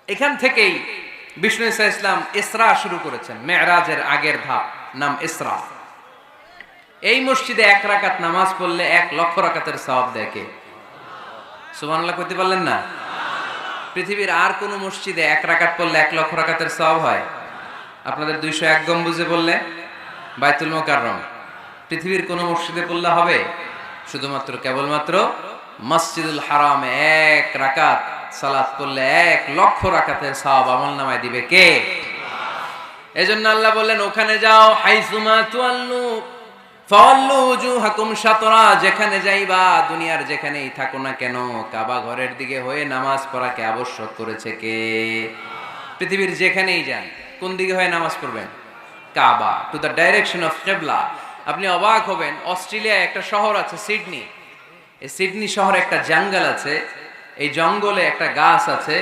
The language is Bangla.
এখান থেকেই বিষ্ণু ঈসা ইসলাম ইসরা শুরু করেছেন, মেরাজের আগের ধাপ নাম ইসরা। এই মসজিদে 1 রাকাত নামাজ পড়লে 1 লক্ষ রাকাতের সওয়াব দেয় কে? সুবহানাল্লাহ কইতে পারলেন না? পৃথিবীর আর কোন মসজিদে 1 রাকাত পড়লে 1 লক্ষ রাকাতের সওয়াব হয়? আপনাদের 201 গম্বুজে বললে, বাইতুল মুকাররম, পৃথিবীর কোন মসজিদে পড়লে হবে? শুধুমাত্র কেবলমাত্র মসজিদুল হারামে 1 রাকাত সালাত পড়লে 1 লক্ষ রাকাতের সওয়াব আমলনামায় দিবে কে? এজন্য আল্লাহ বললেন, ওখানে যাও, হাইসুমা তুয়াল্লু ফাওয়াল্লু ওজুহাকুম শাতরা, যেখানে যাইবা, দুনিয়ার যেখানেই থাকো না কেন, কাবা ঘরের দিকে হয়ে নামাজ পড়াকে আবশ্যক করেছে কে? পৃথিবীর যেখানেই যান, কোন দিকে হয়ে নামাজ পড়বেন? কাবা, টু দ্য ডাইরেকশন অফ কিবলা। আপনি অবাক হবেন, অস্ট্রেলিয়ায় একটা শহর আছে সিডনি। এই সিডনি শহরে একটা জঙ্গল আছে, এই জঙ্গলে একটা গাছ আছে,